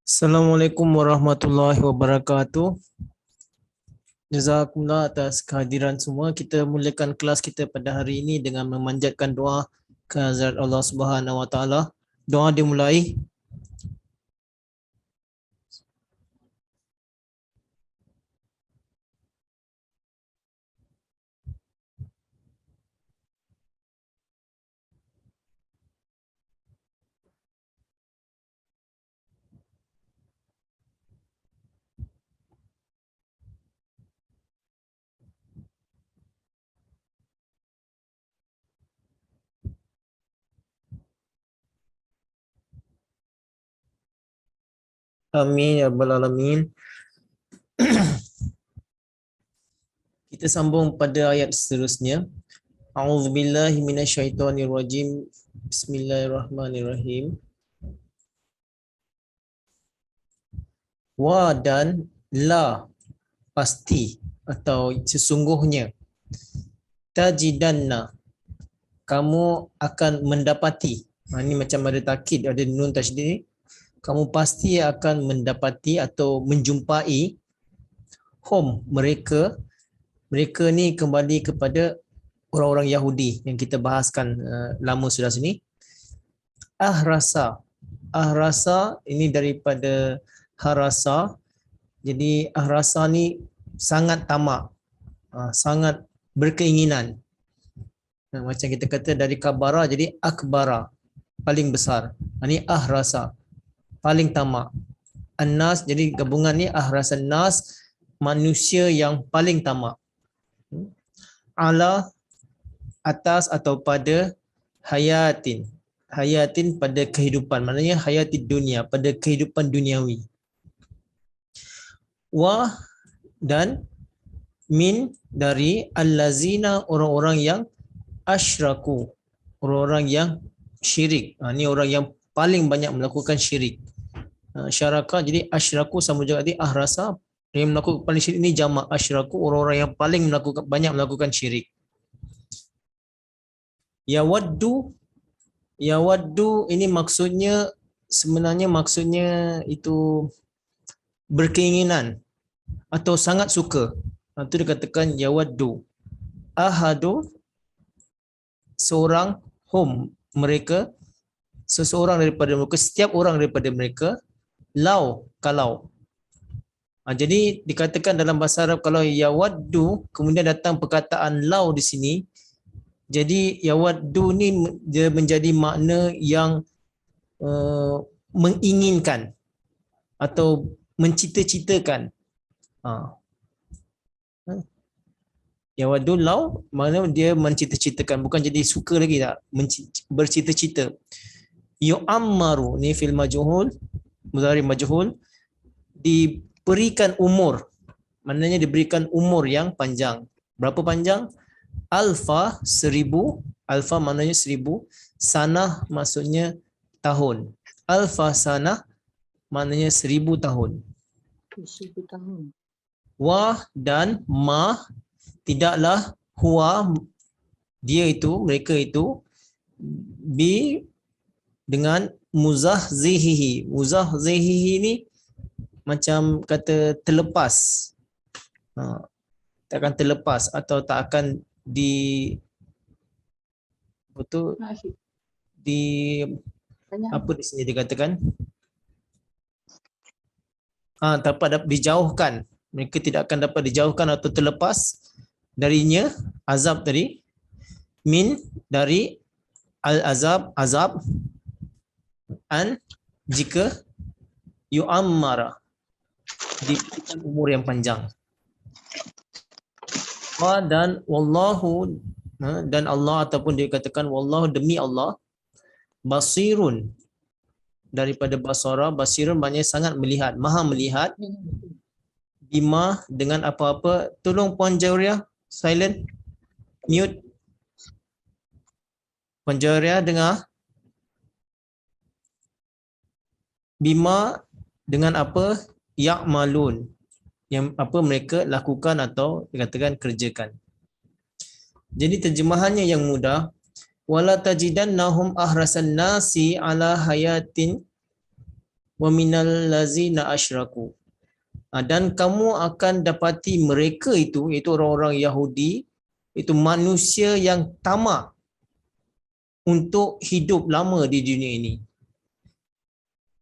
Assalamualaikum warahmatullahi wabarakatuh. Jazakumullah atas kehadiran semua. Kita mulakan kelas kita pada hari ini dengan memanjatkan doa kehadirat Allah Subhanahu Wa Taala. Doa dimulai. Amin ya rabbal alamin. Kita sambung pada ayat seterusnya. A'udzubillahi minasyaitonirrajim. Bismillahirrahmanirrahim. Wa dan la pasti atau sesungguhnya. Tajidanna kamu akan mendapati. Ini macam ada takkid, ada nun tasydid. Kamu pasti akan mendapati atau menjumpai hum mereka ni kembali kepada orang-orang Yahudi yang kita bahaskan lama sudah sini. Ahrasa ini daripada harasa. Jadi ahrasa ni sangat tamak, sangat berkeinginan. Macam kita kata dari kabara jadi akbara, paling besar. Ini ahrasa, paling tamak. An-nas, jadi gabungan ni ahrasan nas, manusia yang paling tamak. Ala, atas atau pada hayatin pada kehidupan, maknanya hayatid dunia, pada kehidupan duniawi. Wa dan min dari allazina orang-orang yang asyraku, orang-orang yang syirik. Ini orang yang paling banyak melakukan syirik. Syaraka jadi asyraku sama juga di ahrasa, yang melakukan paling syirik ini jamak asyraku, orang-orang yang paling banyak melakukan syirik. Yawaddu ini maksudnya sebenarnya maksudnya itu berkeinginan atau sangat suka. Itu dikatakan yawaddu. Ahadu seorang, hum mereka, seseorang daripada mereka, setiap orang daripada mereka, kalau. Jadi dikatakan dalam bahasa Arab kalau yawaddu kemudian datang perkataan lau di sini, jadi yawaddu ni dia menjadi makna yang menginginkan atau mencita-citakan. Yawaddu lau makna dia mencita-citakan, bukan jadi suka lagi, tak, bercita-cita. Yu'ammaru ni fil majhul, mudhari majhul, diberikan umur, maknanya diberikan umur yang panjang. Berapa panjang? Alfa, 1000, alfa maknanya 1000, sanah maksudnya tahun. Alfa sanah maknanya 1000 tahun. 1000 tahun. Wah dan ma, tidaklah huwa dia itu, mereka itu, bi dengan muzahzihihi. Muzahzihihi ni macam kata terlepas. Tak akan terlepas atau tak akan betul di apa di sini dikatakan dapat dijauhkan. Mereka tidak akan dapat dijauhkan atau terlepas darinya azab tadi, min dari azab an jika yu'ammara diberikan umur yang panjang. Dan wallahu dan Allah, ataupun dikatakan wallahu demi Allah, basirun daripada basara, basirun maknanya sangat melihat, maha melihat, bima dengan apa-apa. Tolong Puan Jauria silent, mute. Puan Jauria dengar. Bima dengan apa ya'malun, yang apa mereka lakukan atau dikatakan kerjakan. Jadi terjemahannya yang mudah, wala tajidannahum ahrasan nasi ala hayatin wa minal lazina asyraku. Dan kamu akan dapati mereka itu, iaitu orang-orang Yahudi, itu manusia yang tamak untuk hidup lama di dunia ini.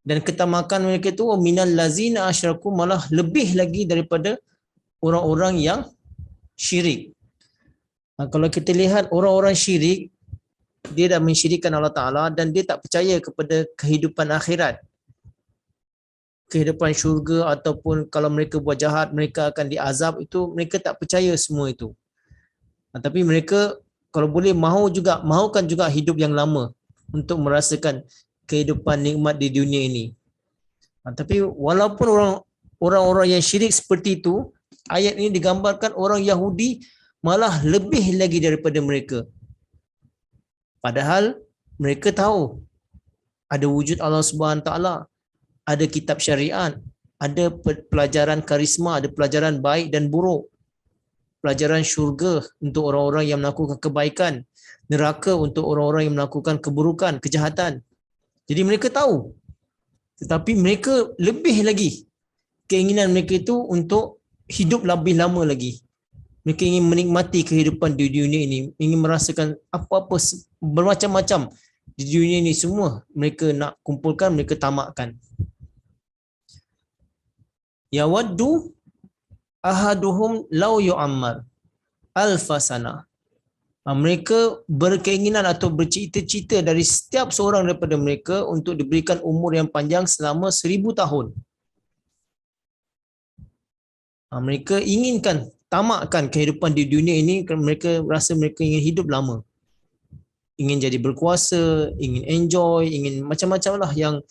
Dan ketamakan mereka itu minal lazina asyraku, malah lebih lagi daripada orang-orang yang syirik. Kalau kita lihat orang-orang syirik, dia dah mensyirikkan Allah Ta'ala dan dia tak percaya kepada kehidupan akhirat, kehidupan syurga, ataupun kalau mereka buat jahat mereka akan diazab, itu mereka tak percaya semua itu. Tapi mereka kalau boleh mahukan juga hidup yang lama untuk merasakan kehidupan nikmat di dunia ini. Tapi walaupun orang-orang yang syirik seperti itu, ayat ini digambarkan orang Yahudi malah lebih lagi daripada mereka. Padahal mereka tahu ada wujud Allah Subhanahu Taala, ada kitab syariat, ada pelajaran karisma, ada pelajaran baik dan buruk, pelajaran syurga untuk orang-orang yang melakukan kebaikan, neraka untuk orang-orang yang melakukan keburukan, kejahatan. Jadi mereka tahu, tetapi mereka lebih lagi keinginan mereka itu untuk hidup lebih lama lagi. Mereka ingin menikmati kehidupan di dunia ini, ingin merasakan apa-apa bermacam-macam di dunia ini, semua mereka nak kumpulkan, mereka tamakkan. Ya waddu ahaduhum law yu'ammar alfasana. Mereka berkeinginan atau bercita-cita dari setiap seorang daripada mereka untuk diberikan umur yang panjang selama 1000 tahun. Mereka inginkan, tamakkan kehidupan di dunia ini kerana mereka rasa mereka ingin hidup lama. Ingin jadi berkuasa, ingin enjoy, ingin macam-macam lah yang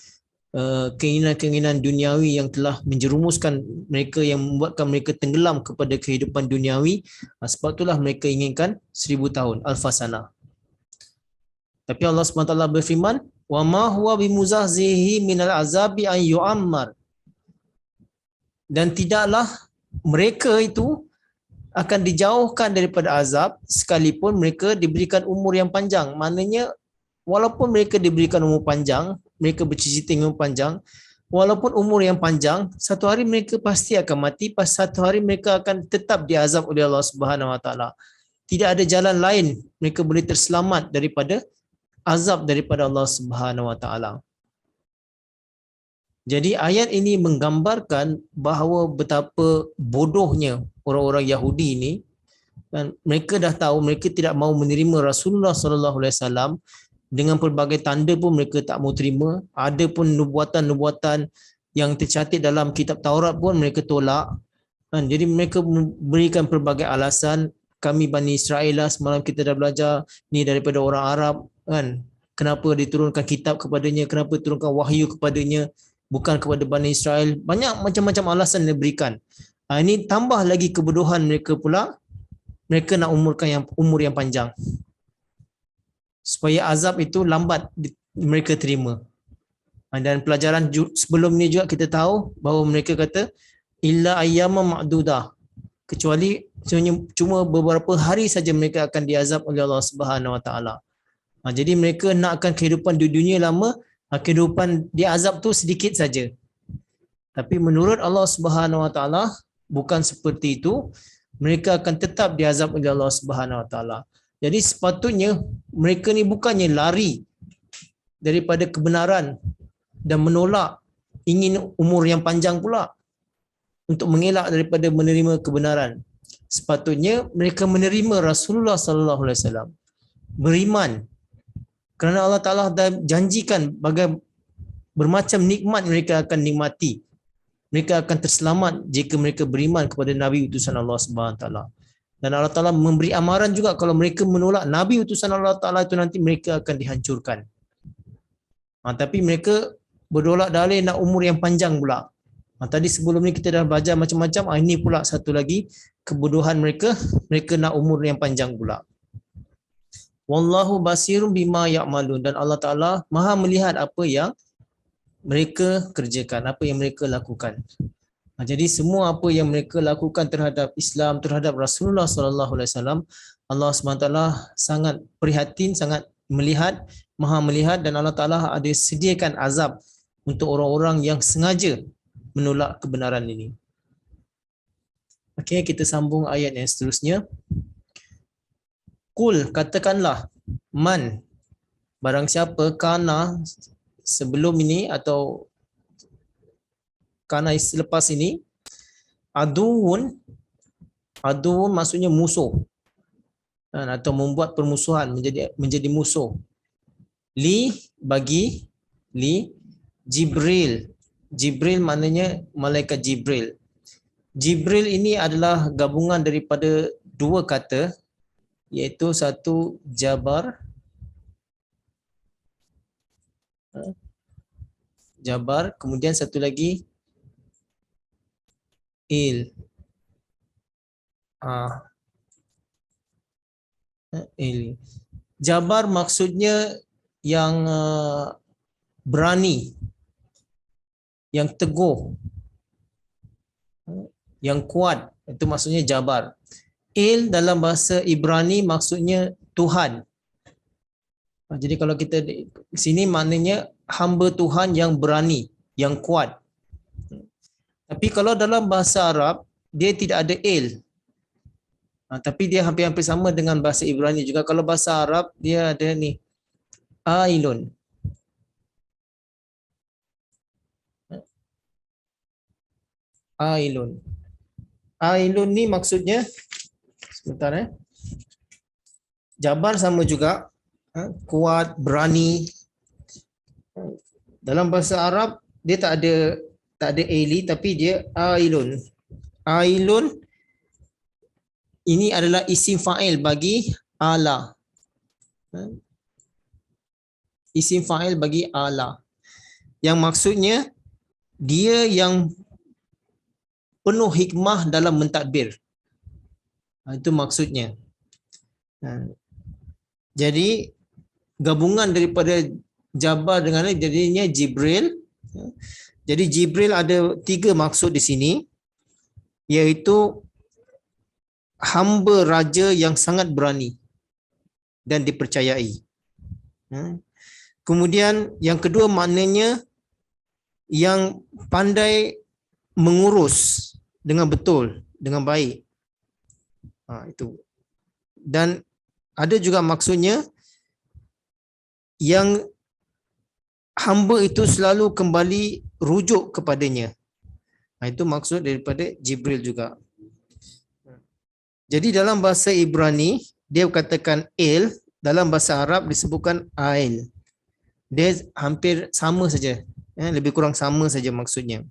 keinginan-keinginan duniawi yang telah menjerumuskan mereka, yang membuatkan mereka tenggelam kepada kehidupan duniawi. Sebab itulah mereka inginkan 1000 tahun, alfasana. Tapi Allah SWT berfirman, wa ma huwa bimuzahzihi minal azabi an yu'ammar. Dan tidaklah mereka itu akan dijauhkan daripada azab sekalipun mereka diberikan umur yang panjang. Maknanya walaupun mereka diberikan umur panjang, mereka bercita-cita umur panjang, walaupun umur yang panjang, satu hari mereka pasti akan mati, pas satu hari mereka akan tetap diazab oleh Allah Subhanahu Wa Taala. Tidak ada jalan lain mereka boleh terselamat daripada azab daripada Allah Subhanahu Wa Taala. Jadi ayat ini menggambarkan bahawa betapa bodohnya orang-orang Yahudi ini, dan mereka dah tahu mereka tidak mahu menerima Rasulullah sallallahu alaihi wasallam. Dengan pelbagai tanda pun mereka tak mahu terima. Ada pun nubuatan-nubuatan yang tercatat dalam kitab Taurat pun mereka tolak. Jadi mereka berikan pelbagai alasan. Kami Bani Israel lah, semalam kita dah belajar, ni daripada orang Arab kan. Kenapa diturunkan kitab kepadanya, kenapa diturunkan wahyu kepadanya, bukan kepada Bani Israel. Banyak macam-macam alasan yang diberikan. Ini tambah lagi kebodohan mereka pula. Mereka nak umur yang panjang, supaya azab itu lambat mereka terima. Dan pelajaran sebelum ni juga kita tahu bahawa mereka kata illa ayyama ma'dudah, kecuali cuma beberapa hari saja mereka akan diazab oleh Allah Subhanahu Wa Taala. Jadi mereka nakkan kehidupan di dunia lama, kehidupan diazab tu sedikit saja. Tapi menurut Allah Subhanahu Wa Taala bukan seperti itu. Mereka akan tetap diazab oleh Allah Subhanahu Wa Taala. Jadi sepatutnya mereka ni bukannya lari daripada kebenaran dan menolak, ingin umur yang panjang pula untuk mengelak daripada menerima kebenaran. Sepatutnya mereka menerima Rasulullah sallallahu alaihi wasallam, beriman, kerana Allah Taala dah janjikan bermacam nikmat mereka akan nikmati. Mereka akan terselamat jika mereka beriman kepada Nabi utusan Allah Subhanahu Taala. Dan Allah Ta'ala memberi amaran juga kalau mereka menolak Nabi utusan Allah Ta'ala itu nanti mereka akan dihancurkan. Tapi mereka berdolak dalih nak umur yang panjang pula. Tadi sebelum ni kita dah belajar macam-macam. Ini pula satu lagi kebodohan mereka. Mereka nak umur yang panjang pula. Wallahu basirun bima ya'malun. Dan Allah Ta'ala maha melihat apa yang mereka kerjakan, apa yang mereka lakukan. Jadi semua apa yang mereka lakukan terhadap Islam, terhadap Rasulullah sallallahu alaihi wasallam, Allah SWT sangat prihatin, sangat melihat, maha melihat, dan Allah Taala ada sediakan azab untuk orang-orang yang sengaja menolak kebenaran ini. Okey, kita sambung ayat yang seterusnya. Qul, katakanlah, man, barang siapa kana sebelum ini atau kana selepas ini, aduun maksudnya musuh, atau membuat permusuhan, menjadi musuh. Bagi Jibril. Jibril maknanya malaikat Jibril. Jibril ini adalah gabungan daripada dua kata, iaitu satu Jabar, kemudian satu lagi Il. Il. Jabar maksudnya yang berani, yang teguh, yang kuat, itu maksudnya Jabar. Il dalam bahasa Ibrani maksudnya Tuhan. Jadi kalau kita di sini maknanya hamba Tuhan yang berani, yang kuat. Tapi kalau dalam bahasa Arab dia tidak ada il. Tapi dia hampir-hampir sama dengan bahasa Ibrani juga. Kalau bahasa Arab dia ada ni Ailun. Ailun ni maksudnya, sebentar Jabar sama juga, kuat, berani. Dalam bahasa Arab dia tak ada ili, tapi dia Ailun ini adalah isim fa'il bagi ala. Isim fa'il bagi ala. Yang maksudnya dia yang penuh hikmah dalam mentadbir. Itu maksudnya. Jadi gabungan daripada Jabar dengan jadinya Jibril. Jadi Jibril ada 3 maksud di sini, iaitu hamba raja yang sangat berani dan dipercayai. Kemudian yang kedua maknanya yang pandai mengurus dengan betul, dengan baik. Itu. Dan ada juga maksudnya yang hamba itu selalu kembali rujuk kepadanya. Itu maksud daripada Jibril juga. Jadi dalam bahasa Ibrani dia katakan il, dalam bahasa Arab disebutkan ail. Dia hampir sama saja, lebih kurang sama saja maksudnya.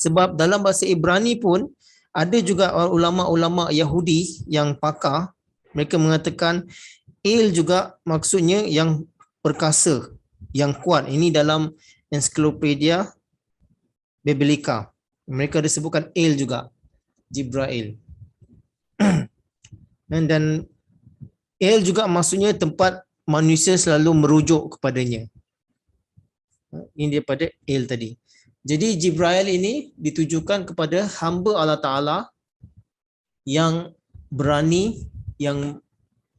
Sebab dalam bahasa Ibrani pun ada juga ulama-ulama Yahudi yang pakar, mereka mengatakan il juga maksudnya yang perkasa, yang kuat. Ini dalam ensiklopedia Biblica. Mereka disebutkan il juga, Jibrail. Dan il juga maksudnya tempat manusia selalu merujuk kepadanya. Ini daripada il tadi. Jadi Jibrail ini ditujukan kepada hamba Allah Ta'ala yang berani, yang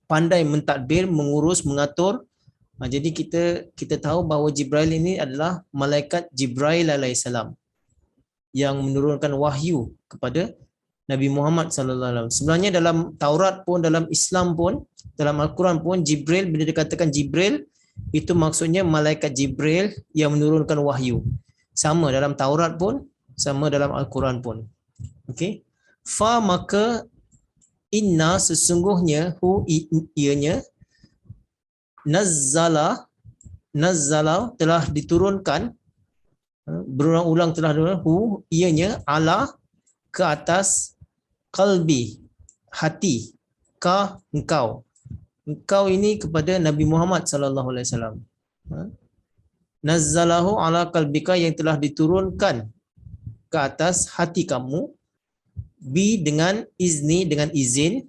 pandai mentadbir, mengurus, mengatur. Jadi kita tahu bahawa Jibrail ini adalah malaikat Jibrail alaihissalam yang menurunkan wahyu kepada Nabi Muhammad sallallahu alaihi wasallam. Sebenarnya dalam Taurat pun, dalam Islam pun, dalam Al-Quran pun, Jibril, bila dikatakan Jibril, itu maksudnya malaikat Jibril yang menurunkan wahyu. Sama dalam Taurat pun, sama dalam Al-Quran pun. Okey. Fa maka inna sesungguhnya hu ianya nazzala telah diturunkan, berulang-ulang telah diturunkan, hu ianya ala ke atas qalbi, hati, ka engkau ini kepada Nabi Muhammad sallallahu alaihi wasallam. Nazzalahu ala qalbika, yang telah diturunkan ke atas hati kamu, dengan izni, dengan izin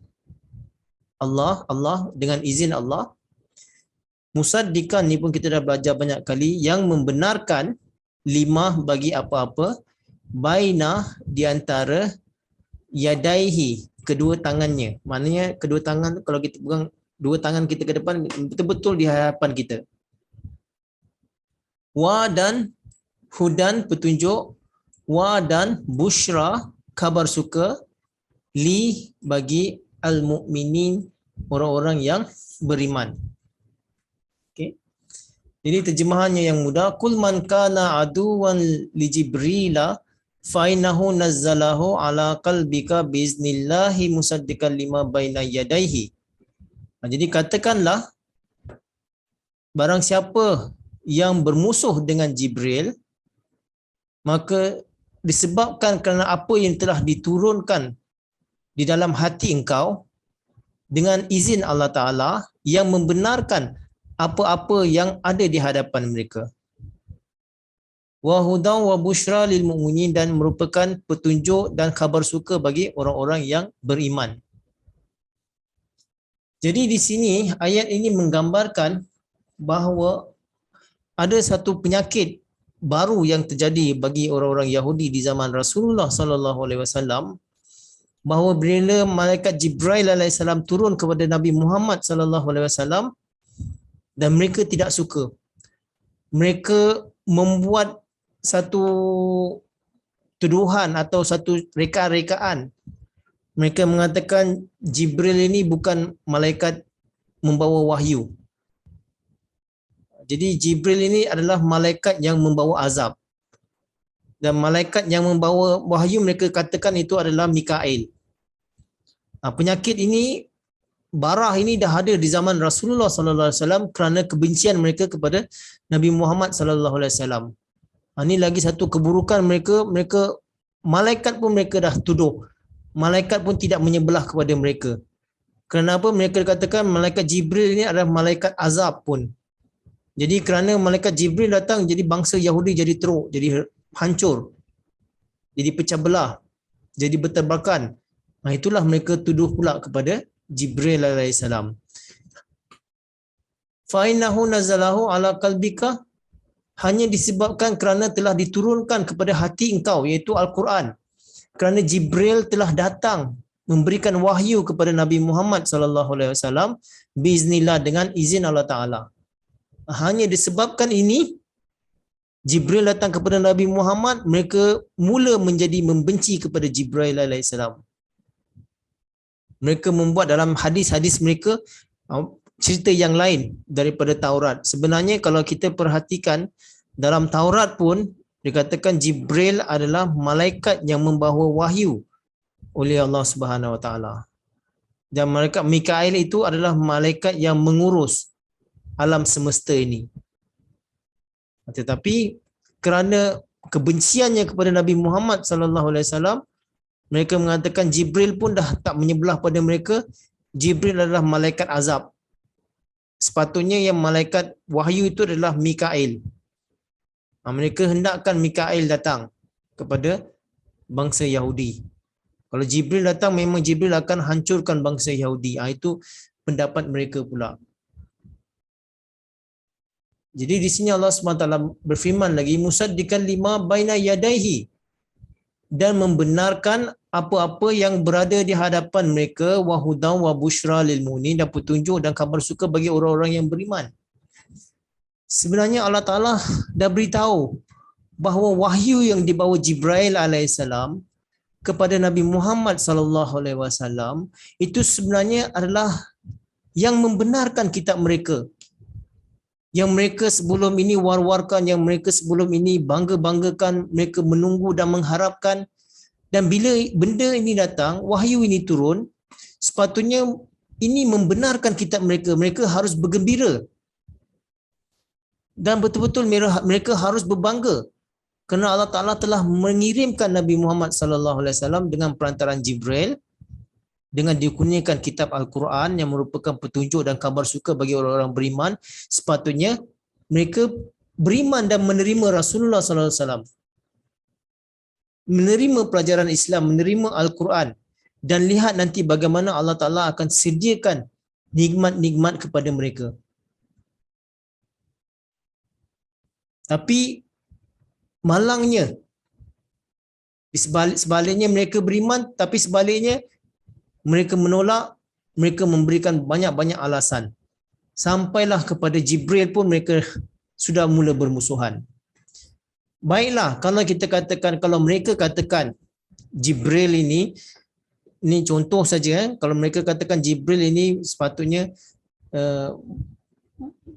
Allah, dengan izin Allah. Musaddiqan ni pun kita dah belajar banyak kali, yang membenarkan lima bagi apa-apa, baina di antara yadaihi, kedua tangannya. Maknanya kedua tangan, kalau kita pegang dua tangan kita ke depan, betul-betul di hadapan kita. Wa dan hudan petunjuk, wa dan busyra kabar suka, li bagi al-mu'minin orang-orang yang beriman. Okey. Jadi terjemahannya yang mudah, kul man kana aduwan li jibrila fa innahu nazzalahu ala qalbika biiznillahi musaddiqan lima baina yadayhi. Jadi katakanlah, barang siapa yang bermusuh dengan Jibril, maka disebabkan kerana apa yang telah diturunkan di dalam hati engkau dengan izin Allah Ta'ala yang membenarkan apa-apa yang ada di hadapan mereka. Wa hudan wa busyra lil mu'minin, dan merupakan petunjuk dan khabar suka bagi orang-orang yang beriman. Jadi di sini ayat ini menggambarkan bahawa ada satu penyakit baru yang terjadi bagi orang-orang Yahudi di zaman Rasulullah sallallahu alaihi wasallam, bahawa bila malaikat Jibril alaihissalam turun kepada Nabi Muhammad sallallahu alaihi wasallam dan mereka tidak suka. Mereka membuat satu tuduhan atau satu reka-rekaan. Mereka mengatakan Jibril ini bukan malaikat membawa wahyu. Jadi Jibril ini adalah malaikat yang membawa azab. Dan malaikat yang membawa wahyu mereka katakan itu adalah Mikail. Penyakit ini, barah ini dah ada di zaman Rasulullah sallallahu alaihi wasallam kerana kebencian mereka kepada Nabi Muhammad sallallahu alaihi wasallam. Ini lagi satu keburukan mereka malaikat pun mereka dah tuduh. Malaikat pun tidak menyebelah kepada mereka. Kenapa mereka katakan malaikat Jibril ini adalah malaikat azab pun. Jadi kerana malaikat Jibril datang, jadi bangsa Yahudi jadi teruk, jadi hancur, jadi pecah belah, jadi berterbakan. Itulah mereka tuduh pula kepada Jibril alaihissalam. Fa innahu nazalahu ala qalbika, hanya disebabkan kerana telah diturunkan kepada hati engkau, iaitu Al-Quran. Kerana Jibril telah datang memberikan wahyu kepada Nabi Muhammad sallallahu alaihi wasallam biiznillah, dengan izin Allah Taala. Hanya disebabkan ini Jibril datang kepada Nabi Muhammad, mereka mula menjadi membenci kepada Jibril alaihissalam. Mereka membuat dalam hadis-hadis mereka cerita yang lain daripada Taurat. Sebenarnya kalau kita perhatikan dalam Taurat pun dikatakan Jibril adalah malaikat yang membawa wahyu oleh Allah Subhanahu Wa Taala. Dan malaikat Mikail itu adalah malaikat yang mengurus alam semesta ini. Tetapi kerana kebenciannya kepada Nabi Muhammad sallallahu alaihi wasallam, mereka mengatakan Jibril pun dah tak menyebelah pada mereka. Jibril adalah malaikat azab. Sepatutnya yang malaikat wahyu itu adalah Mikail. Mereka hendakkan Mikail datang kepada bangsa Yahudi. Kalau Jibril datang, memang Jibril akan hancurkan bangsa Yahudi. Itu pendapat mereka pula. Jadi di sini Allah SWT berfirman lagi, musaddiqan lima baina yadayhi, dan membenarkan apa-apa yang berada di hadapan mereka, wa hudan wa busyra lil mu'minin, dan petunjuk dan kabar suka bagi orang-orang yang beriman. Sebenarnya Allah Taala dah beritahu bahawa wahyu yang dibawa Jibril alaihissalam kepada Nabi Muhammad sallallahu alaihi wasallam itu sebenarnya adalah yang membenarkan kitab mereka, yang mereka sebelum ini war-warkan, yang mereka sebelum ini bangga-banggakan, mereka menunggu dan mengharapkan. Dan bila benda ini datang, wahyu ini turun, sepatutnya ini membenarkan kitab mereka. Mereka harus bergembira. Dan betul-betul mereka harus berbangga kerana Allah Taala telah mengirimkan Nabi Muhammad sallallahu alaihi wasallam dengan perantaraan Jibril, dengan dikurniakan kitab Al-Quran yang merupakan petunjuk dan kabar suka bagi orang-orang beriman. Sepatutnya mereka beriman dan menerima Rasulullah sallallahu alaihi wasallam, menerima pelajaran Islam, menerima Al-Quran, dan lihat nanti bagaimana Allah Taala akan sediakan nikmat-nikmat kepada mereka. Tapi malangnya, sebaliknya mereka beriman, tapi sebaliknya mereka menolak, mereka memberikan banyak-banyak alasan. Sampailah kepada Jibril pun mereka sudah mula bermusuhan. baiklah kalau kita katakan, kalau mereka katakan Jibril ini contoh saja, kalau mereka katakan Jibril ini sepatutnya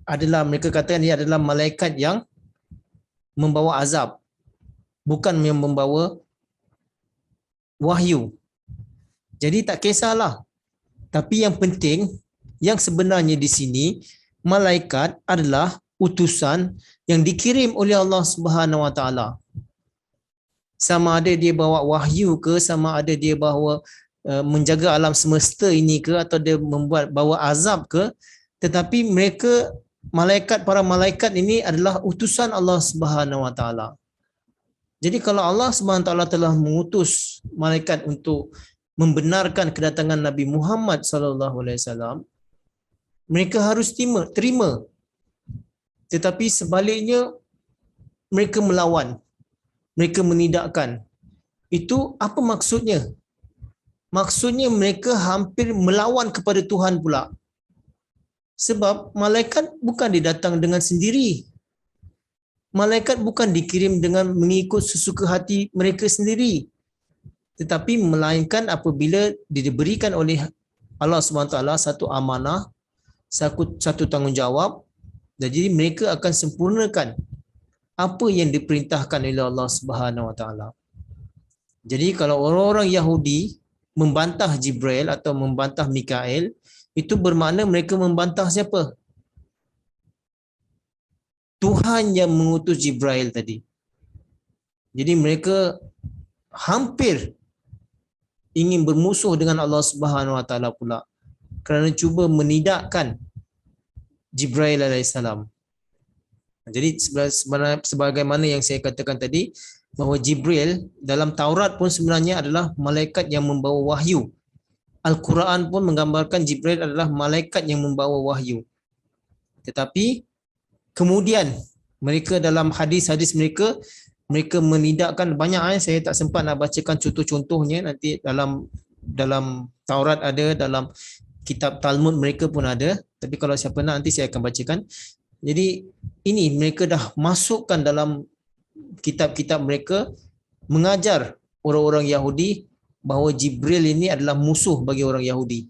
adalah, mereka katakan dia adalah malaikat yang membawa azab, bukan yang membawa wahyu. Jadi tak kisahlah. Tapi yang penting, yang sebenarnya di sini, malaikat adalah utusan yang dikirim oleh Allah Subhanahu Wa Taala. Sama ada dia bawa wahyu ke, sama ada dia bawa menjaga alam semesta ini ke, atau dia bawa azab ke, tetapi mereka para malaikat ini adalah utusan Allah Subhanahu Wa Taala. Jadi kalau Allah Subhanahu Wa Taala telah mengutus malaikat untuk membenarkan kedatangan Nabi Muhammad sallallahu alaihi wasallam, mereka harus terima. Tetapi sebaliknya mereka melawan, mereka menidakkan. Itu apa maksudnya? Maksudnya mereka hampir melawan kepada Tuhan pula. Sebab malaikat bukan didatang dengan sendiri. Malaikat bukan dikirim dengan mengikut sesuka hati mereka sendiri. Tetapi melainkan apabila diberikan oleh Allah SWT satu amanah, satu tanggungjawab, jadi mereka akan sempurnakan apa yang diperintahkan oleh Allah Subhanahu Wa Taala. Jadi kalau orang-orang Yahudi membantah Jibril atau membantah Mikail, itu bermakna mereka membantah siapa? Tuhan yang mengutus Jibril tadi. Jadi mereka hampir ingin bermusuh dengan Allah Subhanahu Wa Taala pula, kerana cuba menidakkan Jibril alaihissalam. Jadi sebagaimana yang saya katakan tadi, bahawa Jibril dalam Taurat pun sebenarnya adalah malaikat yang membawa wahyu. Al-Quran pun menggambarkan Jibril adalah malaikat yang membawa wahyu. Tetapi kemudian mereka dalam hadis-hadis mereka menidakkan banyak. Saya tak sempat nak bacakan contoh-contohnya, nanti dalam Taurat ada, dalam kitab Talmud mereka pun ada, tapi kalau siapa nak nanti saya akan bacakan. Jadi ini mereka dah masukkan dalam kitab-kitab mereka, mengajar orang-orang Yahudi bahawa Jibril ini adalah musuh bagi orang Yahudi.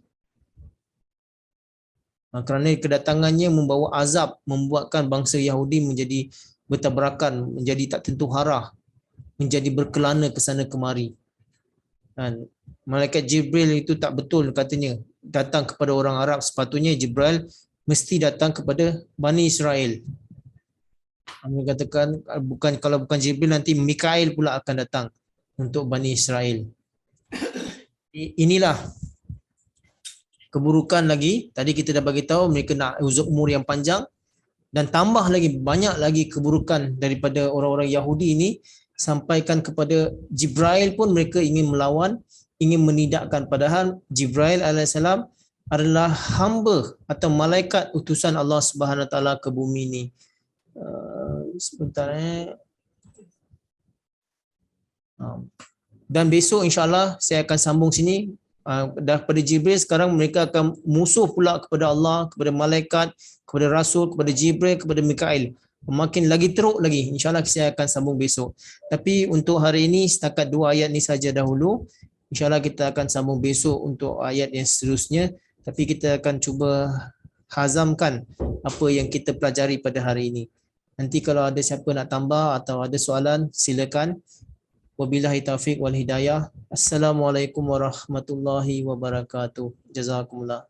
Kerana kedatangannya membawa azab, membuatkan bangsa Yahudi menjadi bertabrakan, menjadi tak tentu arah, menjadi berkelana ke sana kemari. Dan malaikat Jibril itu tak betul katanya datang kepada orang Arab. Sepatutnya Jibril mesti datang kepada Bani Israel. Mereka katakan kalau bukan Jibril, nanti Mikail pula akan datang untuk Bani Israel. Inilah keburukan lagi. Tadi kita dah bagi tahu mereka nak umur yang panjang, dan tambah lagi banyak lagi keburukan daripada orang-orang Yahudi ini, sampaikan kepada Jibril pun mereka ingin melawan, ingin menidakkan, padahal Jibril alaihissalam adalah hamba atau malaikat utusan Allah Subhanahu Wa Taala ke bumi ini. Sebentar. Dan besok insya-Allah saya akan sambung sini. Daripada Jibril, sekarang mereka akan musuh pula kepada Allah, kepada malaikat, kepada Rasul, kepada Jibril, kepada Mikail. Makin lagi teruk lagi. InsyaAllah saya akan sambung besok. Tapi untuk hari ini setakat 2 ayat ni saja dahulu. InsyaAllah kita akan sambung besok untuk ayat yang seterusnya. Tapi kita akan cuba hazamkan apa yang kita pelajari pada hari ini. Nanti kalau ada siapa nak tambah atau ada soalan, silakan. Wabillahi taufiq wal hidayah. Assalamualaikum warahmatullahi wabarakatuh. Jazakumullah.